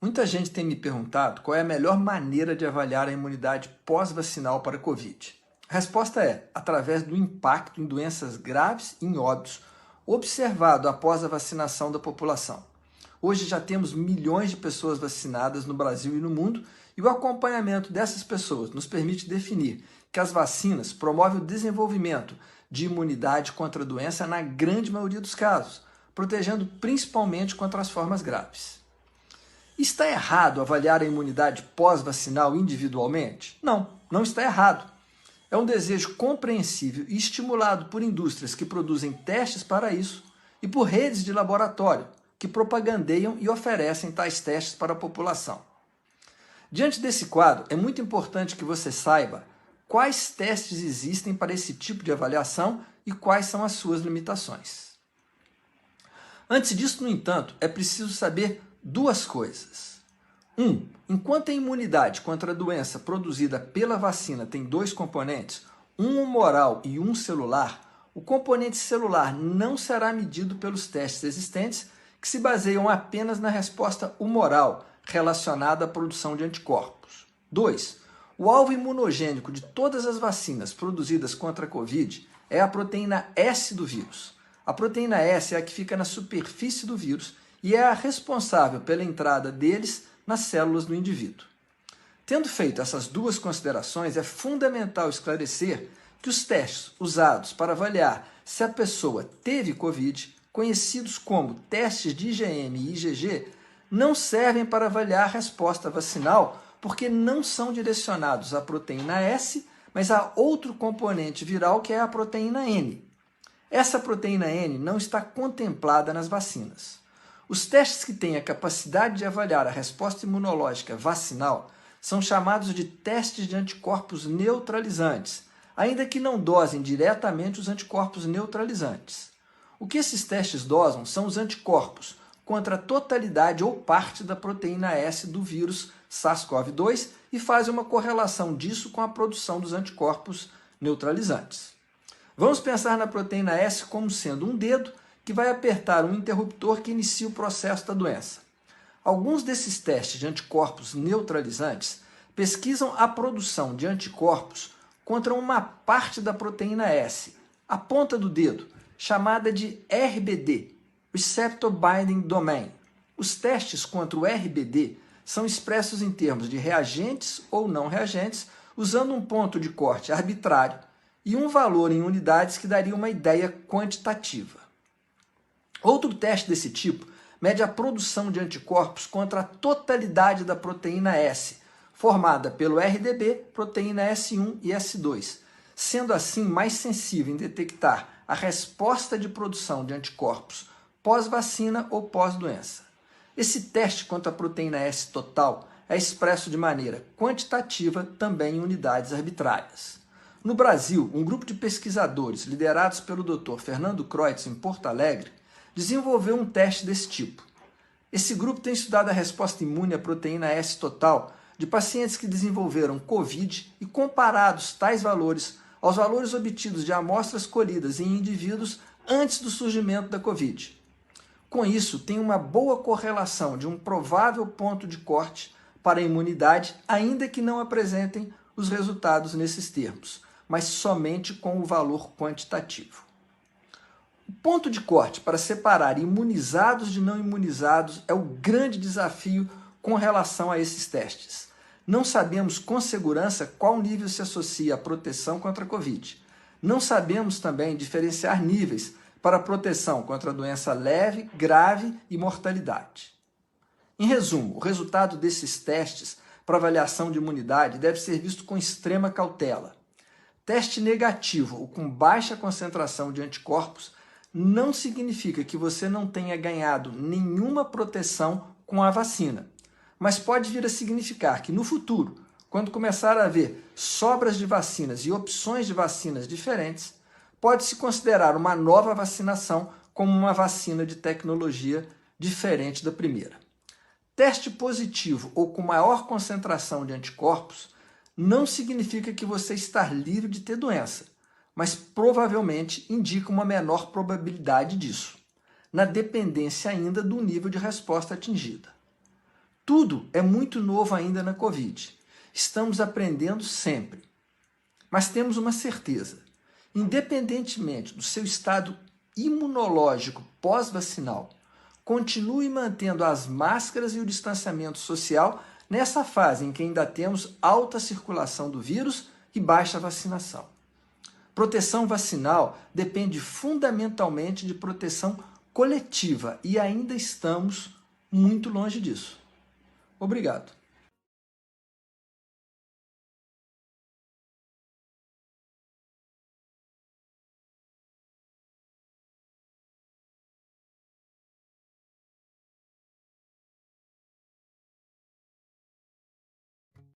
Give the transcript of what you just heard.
Muita gente tem me perguntado qual é a melhor maneira de avaliar a imunidade pós-vacinal para a Covid. A resposta é através do impacto em doenças graves e em óbitos observado após a vacinação da população. Hoje já temos milhões de pessoas vacinadas no Brasil e no mundo e o acompanhamento dessas pessoas nos permite definir que as vacinas promovem o desenvolvimento de imunidade contra a doença na grande maioria dos casos, protegendo principalmente contra as formas graves. Está errado avaliar a imunidade pós-vacinal individualmente? Não, não está errado. É um desejo compreensível e estimulado por indústrias que produzem testes para isso e por redes de laboratório que propagandeiam e oferecem tais testes para a população. Diante desse quadro, é muito importante que você saiba quais testes existem para esse tipo de avaliação e quais são as suas limitações. Antes disso, no entanto, é preciso saber duas coisas. Enquanto a imunidade contra a doença produzida pela vacina tem dois componentes, um humoral e um celular, o componente celular não será medido pelos testes existentes que se baseiam apenas na resposta humoral relacionada à produção de anticorpos. 2. O alvo imunogênico de todas as vacinas produzidas contra a Covid é a proteína S do vírus. A proteína S é a que fica na superfície do vírus e é a responsável pela entrada deles nas células do indivíduo. Tendo feito essas duas considerações, é fundamental esclarecer que os testes usados para avaliar se a pessoa teve Covid, conhecidos como testes de IgM e IgG, não servem para avaliar a resposta vacinal porque não são direcionados à proteína S, mas a outro componente viral que é a proteína N. Essa proteína N não está contemplada nas vacinas. Os testes que têm a capacidade de avaliar a resposta imunológica vacinal são chamados de testes de anticorpos neutralizantes, ainda que não dosem diretamente os anticorpos neutralizantes. O que esses testes dosam são os anticorpos contra a totalidade ou parte da proteína S do vírus SARS-CoV-2 e fazem uma correlação disso com a produção dos anticorpos neutralizantes. Vamos pensar na proteína S como sendo um dedo que vai apertar um interruptor que inicia o processo da doença. Alguns desses testes de anticorpos neutralizantes pesquisam a produção de anticorpos contra uma parte da proteína S, a ponta do dedo, chamada de RBD, Receptor Binding Domain. Os testes contra o RBD são expressos em termos de reagentes ou não reagentes, usando um ponto de corte arbitrário e um valor em unidades que daria uma ideia quantitativa. Outro teste desse tipo mede a produção de anticorpos contra a totalidade da proteína S, formada pelo RDB, proteína S1 e S2, sendo assim mais sensível em detectar a resposta de produção de anticorpos pós-vacina ou pós-doença. Esse teste contra a proteína S total é expresso de maneira quantitativa também em unidades arbitrárias. No Brasil, um grupo de pesquisadores liderados pelo Dr. Fernando Kreutz em Porto Alegre desenvolveu um teste desse tipo. Esse grupo tem estudado a resposta imune à proteína S total de pacientes que desenvolveram Covid e comparados tais valores aos valores obtidos de amostras colhidas em indivíduos antes do surgimento da Covid. Com isso, tem uma boa correlação de um provável ponto de corte para a imunidade, ainda que não apresentem os resultados nesses termos, mas somente com o valor quantitativo. O ponto de corte para separar imunizados de não imunizados é o grande desafio com relação a esses testes. Não sabemos com segurança qual nível se associa à proteção contra a Covid. Não sabemos também diferenciar níveis para a proteção contra a doença leve, grave e mortalidade. Em resumo, o resultado desses testes para avaliação de imunidade deve ser visto com extrema cautela. Teste negativo ou com baixa concentração de anticorpos não significa que você não tenha ganhado nenhuma proteção com a vacina, mas pode vir a significar que no futuro, quando começar a haver sobras de vacinas e opções de vacinas diferentes, pode-se considerar uma nova vacinação como uma vacina de tecnologia diferente da primeira. Teste positivo ou com maior concentração de anticorpos não significa que você está livre de ter doença, mas provavelmente indica uma menor probabilidade disso, na dependência ainda do nível de resposta atingida. Tudo é muito novo ainda na Covid. Estamos aprendendo sempre. Mas temos uma certeza: independentemente do seu estado imunológico pós-vacinal, continue mantendo as máscaras e o distanciamento social nessa fase em que ainda temos alta circulação do vírus e baixa vacinação. Proteção vacinal depende fundamentalmente de proteção coletiva e ainda estamos muito longe disso. Obrigado.